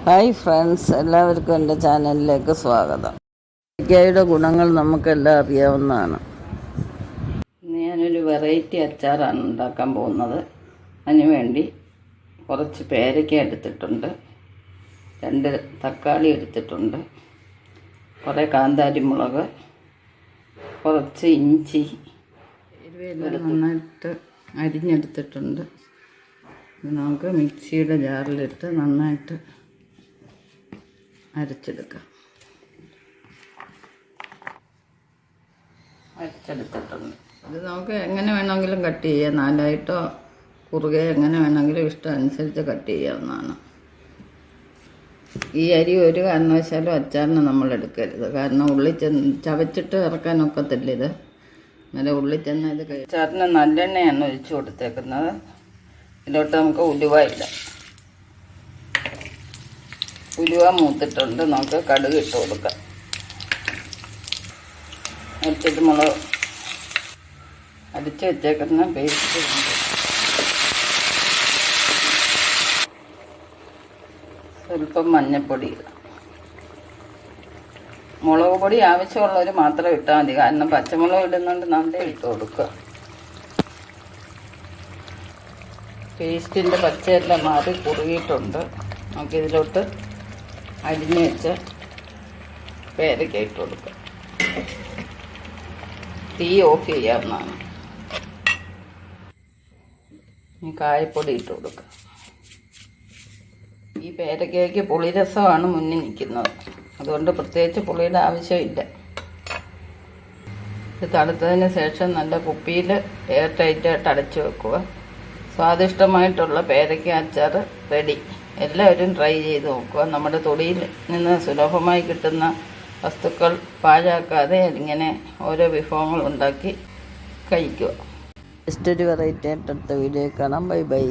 Hi friends, എല്ലാവർക്കും എൻ്റെ ചാനലിലേക്ക് സ്വാഗതം. നെല്ലിക്കായുടെ ഗുണങ്ങൾ നമുക്കെല്ലാം അറിയാവുന്നതാണ്. ഇന്ന് ഞാനൊരു വെറൈറ്റി അച്ചാറാണ് ഉണ്ടാക്കാൻ പോകുന്നത്. അതിനുവേണ്ടി കുറച്ച് പേരയ്ക്ക എടുത്തിട്ടുണ്ട്, 2 തക്കാളി എടുത്തിട്ടുണ്ട്, കുറേ കാന്താരി മുളക്, കുറച്ച് ഇഞ്ചി, എല്ലാം നന്നായിട്ട് അരിഞ്ഞെടുത്തിട്ടുണ്ട്. നമുക്ക് മിക്സിയുടെ ജാറിലിട്ട് നന്നായിട്ട് അരച്ചെടുത്തിട്ടുണ്ട്. ഇത് നമുക്ക് എങ്ങനെ വേണമെങ്കിലും കട്ട് ചെയ്യാം, 4ആയിട്ടോ കുറുകെ എങ്ങനെ വേണമെങ്കിലും ഇഷ്ടം അനുസരിച്ച് കട്ട് ചെയ്യാവുന്നതാണ്. ഈ അരി ഒരു കാരണവശാലും അച്ചാറിന് നമ്മൾ എടുക്കരുത്, കാരണം ഉള്ളി ചവച്ചിട്ട് ഇറക്കാനൊക്കത്തില്ല ഇത്. നല്ല ഉള്ളി ചെന്ന് ഇത് അച്ചാറിന് നല്ലെണ്ണയാണ് ഒഴിച്ച് കൊടുത്തേക്കുന്നത്. ഇതിലോട്ട് നമുക്ക് ഉലുവ ഇടാം. ഉലുവ മൂത്തിട്ടുണ്ട്, നമുക്ക് കടുക് ഇട്ട് കൊടുക്കാം. അരച്ചിട്ട് മുളക് അരച്ച് വെച്ചേക്കുന്ന പേസ്റ്റ് സ്വല്പം മഞ്ഞൾപ്പൊടി ഇടാം. മുളക് പൊടി ആവശ്യമുള്ളവർ മാത്രം ഇട്ടാൽ മതി, കാരണം പച്ചമുളക് ഇടുന്നുണ്ട്. നന്നായി ഇട്ട് കൊടുക്കുക. പേസ്റ്റിൻ്റെ പച്ചയെല്ലാം മാറി കുറുകിയിട്ടുണ്ട്. നമുക്കിതിലോട്ട് അരിഞ്ഞ് വെച്ച പേരയ്ക്ക ഇട്ട് കൊടുക്കുക. തീ ഓഫ് ചെയ്യാവുന്നതാണ്. ഇനി കായപ്പൊടി ഇട്ട് കൊടുക്കുക. ഈ പേരയ്ക്കയ്ക്ക് പുളിരസമാണ് മുന്നിൽ നിൽക്കുന്നത്, അതുകൊണ്ട് പ്രത്യേകിച്ച് പുളിയുടെ ആവശ്യമില്ല. ഇത് തണുത്തതിന് ശേഷം നല്ല കുപ്പിയിൽ എയർ ടൈറ്റായിട്ട് അടച്ചു വെക്കുക. സ്വാദിഷ്ടമായിട്ടുള്ള പേരയ്ക്ക അച്ചാർ റെഡി. എല്ലാവരും ട്രൈ ചെയ്ത് നോക്കുക. നമ്മുടെ തൊടിയിൽ നിന്ന് സുലഭമായി കിട്ടുന്ന വസ്തുക്കൾ പാഴാക്കാതെ ഇങ്ങനെ ഓരോ വിഭവങ്ങൾ ഉണ്ടാക്കി കഴിക്കുക. ജസ്റ്റ് ഒരു വെറൈറ്റി ആയിട്ട് അടുത്ത വീഡിയോ കാണാം. Bye bye.